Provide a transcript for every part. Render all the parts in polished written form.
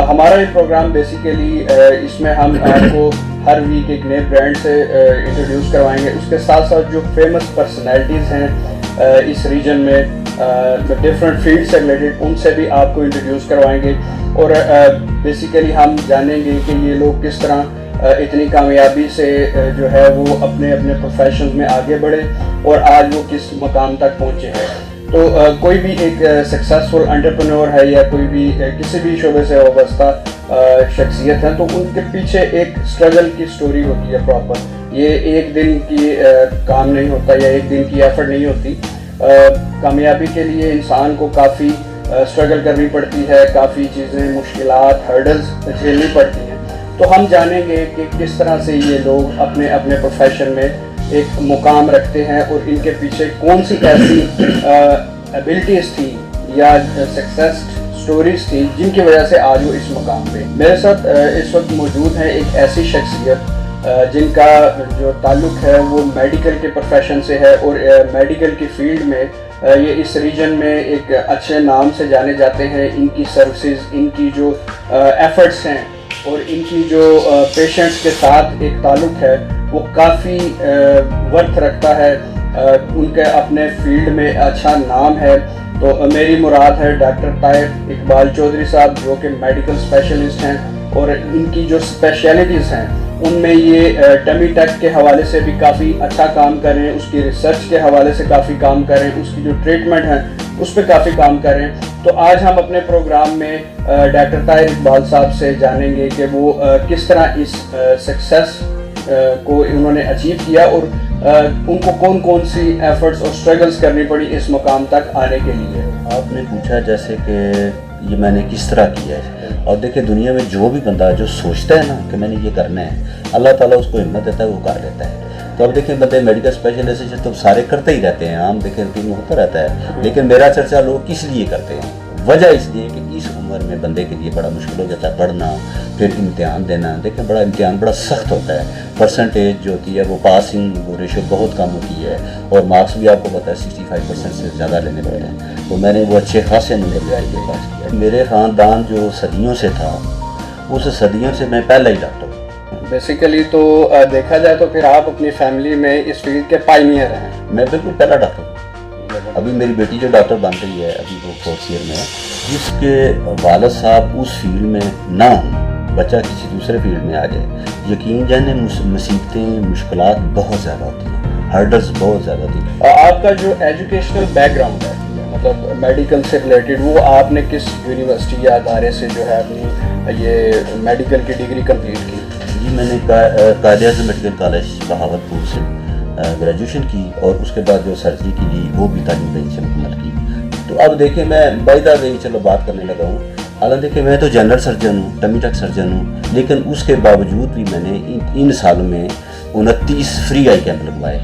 ہمارا یہ programme basically اس میں ہم آپ کو ہر ویک ایک نئے برانڈ سے انٹروڈیوس کروائیں گے. اس کے ساتھ ساتھ جو فیمس پرسنالٹیز ہیں اس ریجن میں ڈفرینٹ فیلڈ سے ریلیٹڈ, ان سے بھی آپ کو انٹروڈیوس کروائیں گے. اور بیسیکلی ہم جانیں گے کہ یہ لوگ کس طرح اتنی کامیابی سے جو ہے وہ اپنے اپنے پروفیشنز میں آگے بڑھے اور آج وہ کس مقام تک پہنچے ہیں. تو کوئی بھی ایک سکسیزفل انٹرپرینور ہے یا کوئی بھی کسی بھی شعبے سے وابستہ شخصیت ہے تو ان کے پیچھے ایک اسٹرگل کی سٹوری ہوتی ہے پراپر. یہ ایک دن کی کام نہیں ہوتا یا ایک دن کی ایفرٹ نہیں ہوتی. کامیابی کے لیے انسان کو کافی اسٹرگل کرنی پڑتی ہے, کافی چیزیں مشکلات ہرڈلز جھیلنی پڑتی ہیں. تو ہم جانیں گے کہ کس طرح سے یہ لوگ اپنے اپنے پروفیشن میں ایک مقام رکھتے ہیں اور ان کے پیچھے کون سی ایسی ایبلٹیز تھیں یا سکسیس سٹوریز تھیں جن کی وجہ سے آج وہ اس مقام پہ. میرے ساتھ اس وقت موجود ہیں ایک ایسی شخصیت جن کا جو تعلق ہے وہ میڈیکل کے پروفیشن سے ہے اور میڈیکل کی فیلڈ میں یہ اس ریجن میں ایک اچھے نام سے جانے جاتے ہیں. ان کی سروسز, ان کی جو ایفرٹس ہیں اور ان کی جو پیشنٹس کے ساتھ ایک تعلق ہے وہ کافی ورتھ رکھتا ہے. ان کے اپنے فیلڈ میں اچھا نام ہے. تو میری مراد ہے ڈاکٹر طاہر اقبال چودھری صاحب, جو کہ میڈیکل اسپیشلسٹ ہیں اور ان کی جو اسپیشلٹیز ہیں ان میں یہ ٹمی ٹیک کے حوالے سے بھی کافی اچھا کام کر رہے ہیں, اس کی ریسرچ کے حوالے سے کافی کام کر رہے ہیں, اس کی جو ٹریٹمنٹ ہے اس پہ کافی کام کر رہے ہیں. تو آج ہم اپنے پروگرام میں ڈاکٹر طاہر اقبال صاحب سے جانیں گے کہ وہ کس طرح اس سکسیس کو انہوں نے اچیو کیا اور ان کو کون کون سی ایفرٹس اور اسٹرگلس کرنی پڑی اس مقام تک آنے کے لیے. آپ نے پوچھا جیسے کہ یہ میں نے کس طرح کیا ہے, اور دیکھیں دنیا میں جو بھی بندہ جو سوچتا ہے نا کہ میں نے یہ کرنا ہے, اللہ تعالیٰ اس کو ہمت دیتا ہے, وہ کر لیتا ہے. تو اب دیکھیں بندے میڈیکل اسپیشلسٹ تو سارے کرتے ہی رہتے ہیں, عام دیکھیں روٹین میں ہوتا رہتا ہے, لیکن میرا چرچا لوگ کس لیے کرتے ہیں. وجہ اس لیے کہ اس عمر میں بندے کے لیے بڑا مشکل ہو جاتا ہے پڑھنا, پھر امتحان دینا. دیکھیں بڑا امتحان بڑا سخت ہوتا ہے, پرسنٹیج جو ہوتی ہے وہ پاسنگ وہ ریشو بہت کم ہوتی ہے, اور مارکس بھی آپ کو پتہ ہے 65% سے زیادہ لینے پڑتے ہیں. تو میں نے وہ اچھے خاصے نمبر لے کے پاس کیا. میرے خاندان جو صدیوں سے تھا, اس صدیوں سے میں پہلا ہی ڈاکٹر ہوں. بیسیکلی تو دیکھا جائے تو پھر آپ اپنی فیملی میں اس فیلڈ کے پائنیئر ہیں. میں بالکل پہلا ڈاکٹر ہوں. ابھی میری بیٹی جو ڈاکٹر بن رہی ہے ابھی وہ 4th ایئر میں ہے, جس کے والد صاحب اس فیلڈ میں نہ ہوں, بچہ کسی دوسرے فیلڈ میں آ جائے, یقین جانے مصیبتیں مشکلات بہت زیادہ ہوتی ہیں, ہرڈلز بہت زیادہ ہوتی ہیں. آپ کا جو ایجوکیشنل بیک گراؤنڈ ہے مطلب میڈیکل سے ریلیٹڈ, وہ آپ نے کس یونیورسٹی یا ادارے سے جو ہے اپنی یہ میڈیکل کی ڈگری کمپلیٹ کی؟ جی میں نے قائد اعظم میڈیکل کالج بہاولپور سے گریجویشن کی, اور اس کے بعد جو سرجری کی لی وہ بھی تعلیم وہیں سے مکمل کی. تو اب دیکھیں میں بائی وہی چلو بات کرنے لگا ہوں. حالانکہ دیکھیں میں تو جنرل سرجن ہوں, ٹمی ٹک سرجن ہوں, لیکن اس کے باوجود بھی میں نے ان سالوں میں 29 فری آئی کیمپ لگوائے,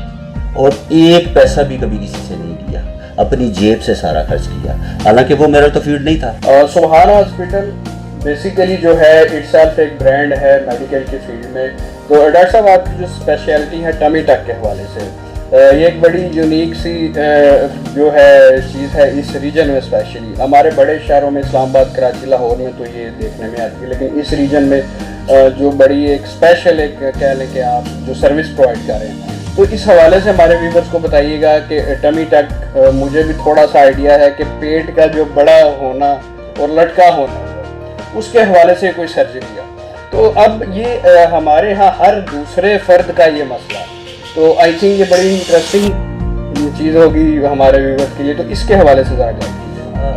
اور ایک پیسہ بھی کبھی کسی سے نہیں لیا, اپنی جیب سے سارا خرچ کیا, حالانکہ وہ میرا تو فیلڈ نہیں تھا. سبحانہ ہاسپٹل بیسیکلی جو ہے اٹ سیلف ایک برانڈ ہے میڈیکل کی فیلڈ میں. تو ڈاکٹر صاحب آپ کی جو اسپیشلٹی ہے ٹمی ٹک کے حوالے سے, یہ ایک بڑی یونیک سی جو ہے چیز ہے اس ریجن میں. اسپیشلی ہمارے بڑے شہروں میں اسلام آباد, کراچی, لاہور میں تو یہ دیکھنے میں آتی ہے, لیکن اس ریجن میں جو بڑی ایک اسپیشل ایک کہہ لیں کہ آپ جو سروس پرووائڈ کر رہے ہیں, تو اس حوالے سے ہمارے ویورز کو بتائیے گا کہ ٹمی ٹک مجھے بھی تھوڑا سا آئیڈیا ہے کہ پیٹ کا جو بڑا ہونا اور لٹکا ہونا اس کے حوالے سے کوئی سرجری ہے. تو اب یہ ہمارے ہاں ہر دوسرے فرد کا یہ مسئلہ, تو آئی تھنک یہ بڑی انٹرسٹنگ چیز ہوگی ہمارے ویورز کے لیے, تو اس کے حوالے سے ذرا جائیں.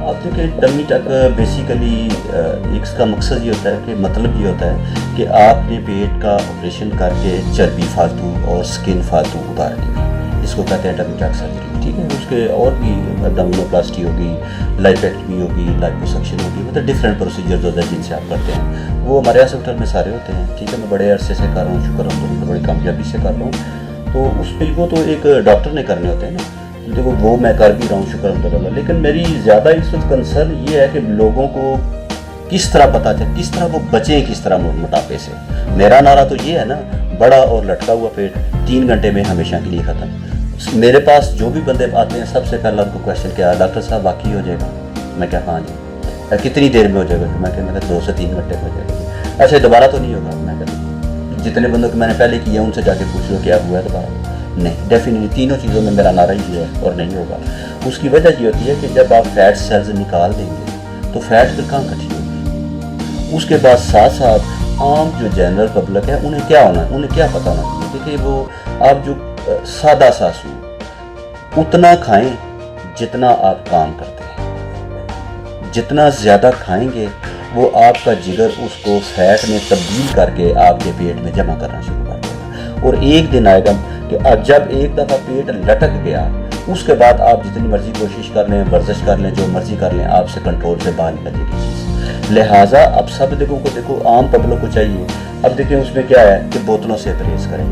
اب دیکھیں ٹمی ٹک بیسیکلی اس کا مقصد یہ ہوتا ہے کہ مطلب یہ ہوتا ہے کہ آپ نے پیٹ کا آپریشن کر کے چربی فالتو اور سکن فالتو اتارنی ہے, اس کو کہتے ہیں ٹمی ٹک سرجری. ٹھیک ہے, اس کے اور بھی ابڈومینوپلاسٹی ہوگی, لائپیکٹمی ہوگی, لائپوسکشن ہوگی, مطلب ڈفرینٹ پروسیجرز ہوتے ہیں جن سے آپ کرتے ہیں. وہ ہمارے ہاسپٹل میں سارے ہوتے ہیں. ٹھیک ہے, میں بڑے عرصے سے کر رہا ہوں, شکر الحمدللہ بڑی کامیابی سے کر رہا ہوں. تو اس پہ وہ تو ایک ڈاکٹر نے کرنے ہوتے ہیں نا, دیکھو وہ میں کر بھی رہا ہوں شکر الحمدللہ, لیکن میری زیادہ اس وقت کنسرن یہ ہے کہ لوگوں کو کس طرح پتہ چلے, کس طرح وہ بچیں کس طرح موٹاپے سے. میرا نعرہ تو یہ ہے نا, بڑا اور لٹکا ہوا پیٹ 3 گھنٹے میں ہمیشہ کے لیے ختم. میرے پاس جو بھی بندے آتے ہیں سب سے پہلا ان کو کویشچن کیا, ڈاکٹر صاحب واقعی ہو جائے گا؟ میں کہا ہاں جی. कितनी देर में हो जाएगा? मैं कहा 2 से 3 घंटे में हो जाएगा। अच्छा दोबारा तो नहीं होगा? मैं कहता जितने बंदों को मैंने पहले किया उनसे जाके पूछ लो क्या हुआ है दोबारा? नहीं, डेफिनेटली तीनों चीज़ों में मेरा नारा ही है और नहीं होगा। उसकी वजह ये होती है कि जब आप फैट सेल्स निकाल देंगे तो फैट फिर कहाँ इकट्ठी होगी। उसके बाद साथ साथ आम जो जनरल पब्लिक है उन्हें क्या होना, उन्हें क्या पता होना चाहिए? देखिए वो आप जो सादा सा सूप उतना खाएं जितना आप काम करते हैं। जितना ज़्यादा खाएंगे वो आपका जिगर उसको फैट में तब्दील करके आपके पेट में जमा करना शुरू कर देगा। और एक दिन आएगा कि अब जब एक दफ़ा पेट लटक गया उसके बाद आप जितनी मर्जी कोशिश कर लें, वर्जिश कर लें, जो मर्जी कर लें, आपसे कंट्रोल से बाहर निकलेगी चीज़। लिहाजा अब सब लोगों को देखो, आम पब्लिक को चाहिए, अब देखिए उसमें क्या है कि बोतलों से परहेज करें,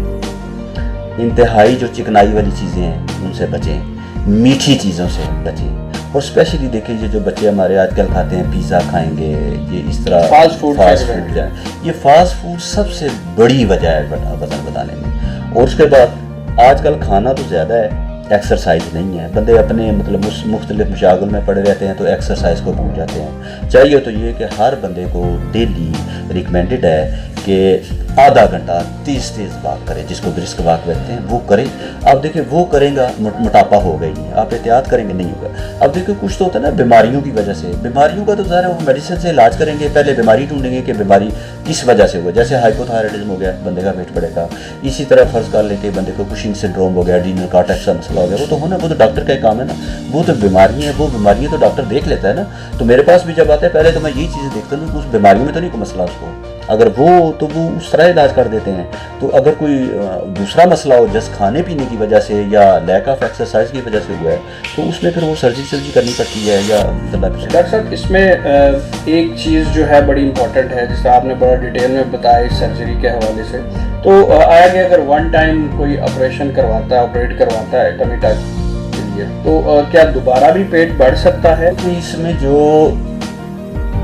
इंतहाई जो चिकनाई वाली चीज़ें हैं उनसे बचें, मीठी चीज़ों से बचें। और स्पेशली देखिए ये जो बच्चे हमारे आजकल खाते हैं, पिज़्ज़ा खाएंगे, ये इस तरह फास्ट फूड है, ये फास्ट फूड सबसे बड़ी वजह है वज़न बढ़ाने में। और उसके बाद आजकल खाना तो ज़्यादा है, एक्सरसाइज नहीं है। बंदे अपने मतलब उस मुख्तलिफ मशागल में पड़े रहते हैं तो एक्सरसाइज को भूल जाते हैं। चाहिए तो ये कि हर बंदे को डेली रिकमेंडेड है कि आधा घंटा तेज़ वाक करे, जिसको ब्रिस्क वाक कहते हैं, वो करे। आप देखिए वो करेगा मोटापा होगा ही नहीं, आप एहतियात करेंगे नहीं होगा। अब देखिए कुछ तो होता है ना बीमारियों की वजह से, बीमारियों का तो ज़ाहिर है वो मेडिसिन से इलाज करेंगे, पहले बीमारी ढूंढेंगे कि बीमारी किस वजह से हुआ। जैसे हाइपोथायराइडिज्म हो गया, बंदे का पेट बढ़ेगा। इसी तरह फर्ज कर लेके बंदे को कुशिंग सिंड्रोम हो गया, एड्रीनल कॉर्टेक्स का मसला हो गया, वो तो होना, वो तो डॉक्टर का काम है ना, वो तो बीमारियाँ हैं, वो बीमारियाँ तो डॉक्टर देख लेता है ना। तो मेरे पास भी जब आता है पहले तो मैं यही चीज़ें देखता हूँ कि उस बीमारियों में तो नहीं कोई मसला उसको, अगर वो तो वो उस तरह इलाज कर देते हैं। तो अगर कोई दूसरा मसला हो जैसे खाने पीने की वजह से या लैक ऑफ एक्सरसाइज की वजह से हुआ है तो उसमें फिर वो सर्जरी करनी पड़ती है। या डॉक्टर साहब इसमें एक चीज़ जो है बड़ी इंपॉर्टेंट है, जिसका आपने बड़ा डिटेल में बताया इस सर्जरी के हवाले से, तो आया कि अगर वन टाइम कोई ऑपरेट करवाता है टमी टाइप के लिए तो क्या दोबारा भी पेट बढ़ सकता है? तो इसमें जो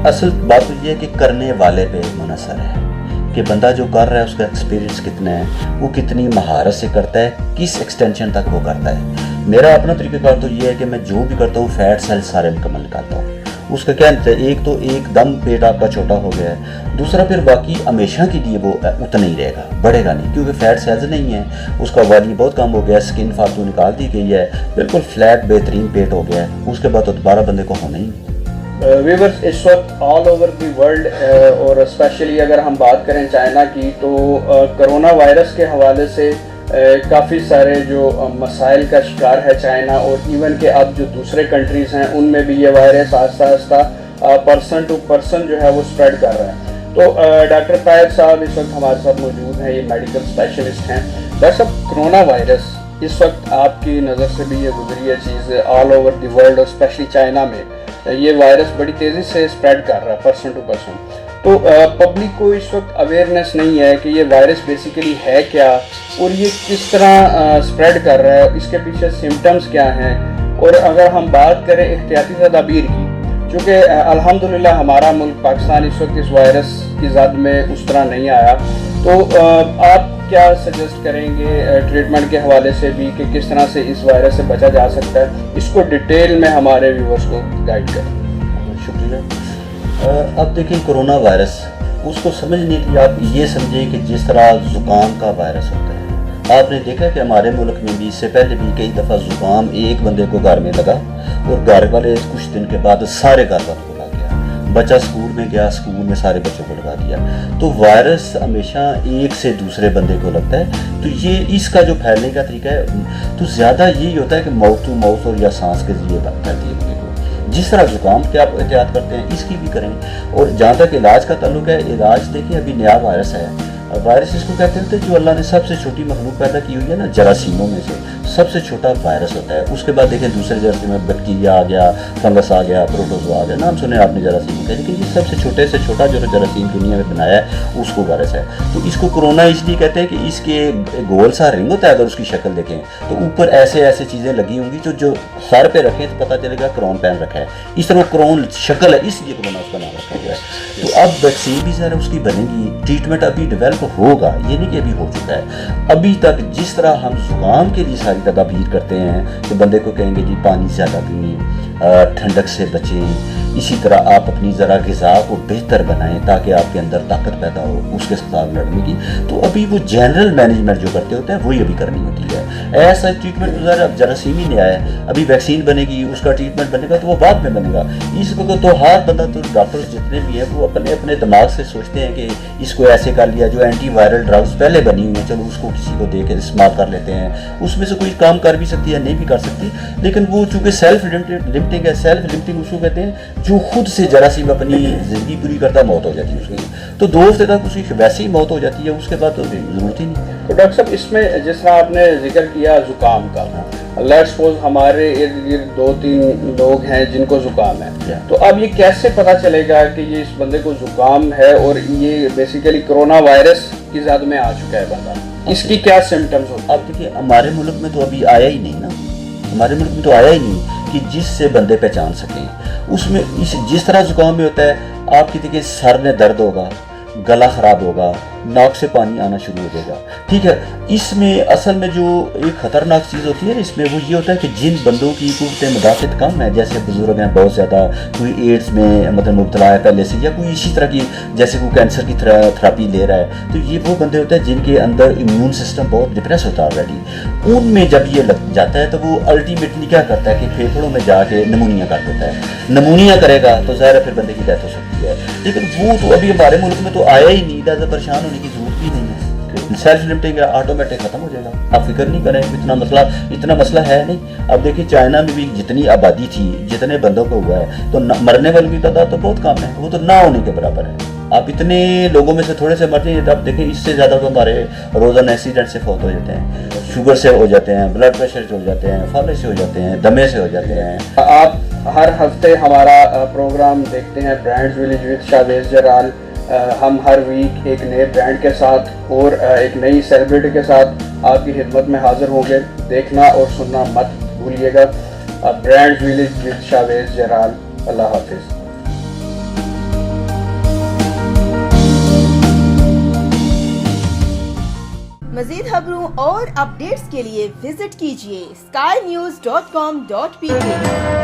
असल बात तो ये है कि करने वाले पे मुनसर है कि बंदा जो कर रहा है उसका एक्सपीरियंस कितना है, वो कितनी महारत से करता है, किस एक्सटेंशन तक वो करता है। मेरा अपना तरीक़ाकार तो ये है कि मैं जो भी करता हूँ फैट सेल्स सारे मुकम्मल निकालता हूँ। उसका क्या है, एक तो एकदम पेट आपका छोटा हो गया है, दूसरा फिर बाकी हमेशा के लिए वो उतना ही रहेगा, बढ़ेगा नहीं, क्योंकि फैट सेल्स नहीं है, उसका वॉल्यूम बहुत कम हो गया, स्किन फालतू निकाल दी गई है, बिल्कुल फ्लैट बेहतरीन पेट हो गया है। उसके बाद तो दोबारा बंदे को होना ही नहीं। व्यूअर्स इस वक्त ऑल ओवर द वर्ल्ड और स्पेशली अगर हम बात करें चाइना की तो कोरोना वायरस के हवाले से काफ़ी सारे जो मसाइल का शिकार है चाइना, और इवन के अब जो दूसरे कंट्रीज़ हैं उनमें भी ये वायरस आस्ता आस्ता पर्सन टू पर्सन जो है वो स्प्रेड कर रहा है। तो डॉक्टर ताहिर साहब इस वक्त हमारे साथ मौजूद हैं, ये मेडिकल स्पेशलिस्ट हैं। डॉक्टर साहब कोरोना वायरस इस वक्त आपकी नज़र से भी ये गुजरी है चीज़ ऑल ओवर द वर्ल्ड और स्पेशली चाइना में ये वायरस बड़ी तेज़ी से स्प्रेड कर रहा है पर्सन टू पर्सन। तो पब्लिक को इस वक्त अवेयरनेस नहीं है कि ये वायरस बेसिकली है क्या और ये किस तरह स्प्रेड कर रहा है, इसके पीछे सिम्टम्स क्या हैं। और अगर हम बात करें एहतियाती तदाबीर की, चूँकि अल्हम्दुलिल्लाह हमारा मुल्क पाकिस्तान इस वक्त इस वायरस की जद में उस तरह नहीं आया, तो आप क्या सजेस्ट करेंगे ट्रीटमेंट के हवाले से भी कि किस तरह से इस वायरस से बचा जा सकता है? इसको डिटेल में हमारे व्यूअर्स को गाइड करें। शुक्रिया। अब देखिए कोरोना वायरस उसको समझने के लिए आप ये समझें कि जिस तरह ज़ुकाम का वायरस होता है, आपने देखा कि हमारे मुल्क में भी इससे पहले भी कई दफ़ा ज़ुकाम एक बंदे को घर में लगा और घर वाले कुछ दिन के बाद सारे घर वालों को लग गया, बच्चा स्कूल में गया, स्कूल में सारे बच्चों को लगा दिया। तो वायरस हमेशा एक से दूसरे बंदे को लगता है। तो ये इसका जो फैलने का तरीका है तो ज़्यादा यही होता है कि माउथ टू माउथ और या सांस के जरिए फैलती है बंदे को। जिस तरह ज़ुकाम के आप एहतियात करते हैं इसकी भी करें। और जहाँ तक इलाज का ताल्लुक है, इलाज देखिए अभी नया वायरस है, वायरस इसको कहते हैं जो अल्लाह ने सबसे छोटी मखलूक पैदा की हुई है ना, जरासीमों में से सबसे छोटा वायरस होता है। उसके बाद देखें दूसरे जरासीम में बैक्टीरिया आ गया, फंगस आ गया, प्रोटोजोआ आ गया, नाम सुने आपने जरासीम का, लेकिन ये सबसे छोटे से छोटा जो जरासीम दुनिया में बनाया है उसको वायरस है। तो इसको कोरोना इसलिए कहते हैं कि इसके गोल सा रिंग होता है, अगर उसकी शक्ल देखें तो ऊपर ऐसे ऐसे चीज़ें लगी होंगी जो सर पे रखें तो पता चलेगा क्रोन पहन रखा है, इस तरह क्रोन शक्ल है, इसलिए कोरोना उसका नाम रखा गया है। तो अब वैक्सीन भी ज़रा उसकी बनेगी, ट्रीटमेंट अभी डेवलप होगा, ये नहीं कि अभी हो चुका है। अभी तक जिस तरह हम जुकाम के लिए सारी तदाबीर करते हैं कि बंदे को कहेंगे जी पानी ज़्यादा पिए, ठंडक से बचें, इसी तरह आप अपनी ज़रा ग़िज़ा को बेहतर बनाएं ताकि आपके अंदर ताकत पैदा हो उसके साथ लड़ने की। तो अभी वो जनरल मैनेजमेंट जो करते होते हैं वही अभी करनी होती है। ऐसा ट्रीटमेंट तो ज़रा जरासीम ही नहीं आया है, अभी वैक्सीन बनेगी, उसका ट्रीटमेंट बनेगा तो वो बाद में बनेगा। इस वक्त तो हर बंदा, तो डॉक्टर्स जितने भी हैं वो अपने अपने दिमाग से सोचते हैं कि इसको ऐसे कर लिया, जो एंटी वायरल ड्रग्स पहले बनी हुई हैं चलो उसको किसी को दे के इस्तेमाल कर लेते हैं, उसमें से कोई काम कर भी सकती है नहीं भी कर सकती, लेकिन वो चूँकि सेल्फ लिमिटिंग है। सेल्फ लिमिटिंग उसको कहते हैं जो खुद से जरासीम अपनी ज़िंदगी पूरी करता मौत हो जाती है उसकी। तो 2 हफ्ते तक उसकी वैसे ही मौत हो जाती है, उसके बाद तो ज़रूरत ही नहीं। तो डॉक्टर साहब इसमें जिस तरह आपने जिक्र किया ज़ुकाम का, लेट्स सपोज हमारे इर्द गिर्द 2-3 लोग हैं जिनको ज़ुकाम है, तो अब ये कैसे पता चलेगा कि ये इस बंदे को ज़ुकाम है और ये बेसिकली कोरोना वायरस की ज़द में आ चुका है बंदा, इसकी क्या सिम्टम्स होते हैं? अब देखिए हमारे मुल्क में तो अभी आया ही नहीं ना, हमारे मुल्क में तो आया ही नहीं कि जिससे बंदे पहचान सकें। उसमें जिस तरह ज़ुकाम में होता है, आपकी देखिए सर में दर्द होगा, गला ख़राब होगा, नाक से पानी आना शुरू हो जाएगा, ठीक है। इसमें असल में जो एक ख़तरनाक चीज़ होती है इसमें वो ये होता है कि जिन बंदों की कुव्वत मुदाफ़त कम है, जैसे बुज़ुर्ग हैं बहुत ज़्यादा, कोई एड्स में मतलब मुब्तला है पहले से, या कोई इसी तरह की जैसे कोई कैंसर की थेरेपी ले रहा है, तो ये वो बंदे होते हैं जिनके अंदर इम्यून सिस्टम बहुत डिप्रेस होता है ऑलरेडी। उनमें जब ये लग जाता है तो वो अल्टीमेटली क्या करता है कि फेफड़ों में जाके नमूनिया कर देता है। नमूनिया करेगा तो ज़ाहिर है फिर बंदे की डेथ हो सकती है, लेकिन वो तो अभी हमारे मुल्क में तो आया ही नहीं, ज़्यादा परेशान होने की जरूरत भी नहीं है। सेल्फ लिमिटिंग ऑटोमेटिक खत्म हो जाएगा, आप फिक्र नहीं करें, इतना मसला है नहीं। अब देखिए चाइना में भी जितनी आबादी थी, जितने बंदों को हुआ है, तो मरने वालों की तादाद तो बहुत कम है, वो तो ना होने के बराबर है। आप इतने लोगों में से थोड़े से मरते हैं, आप देखें इससे ज़्यादा तो हमारे रोज़ाना एक्सीडेंट से फौत हो जाते हैं, शुगर से हो जाते हैं, ब्लड प्रेशर से हो जाते हैं, फाले से हो जाते हैं, दमे से हो जाते हैं। आप हर हफ्ते हमारा प्रोग्राम देखते हैं ब्रांड्स विलेज विद शाहवेज जराल। हम हर वीक एक नए ब्रांड के साथ और एक नई सेलिब्रिटी के साथ आपकी खिदमत में हाजिर होंगे। देखना और सुनना मत भूलिएगा। Brands village with Shahwez Jaral. अल्लाह हाफिज़। मज़ीद खबरों और अपडेट्स के लिए विजिट कीजिए skynews.com.pk।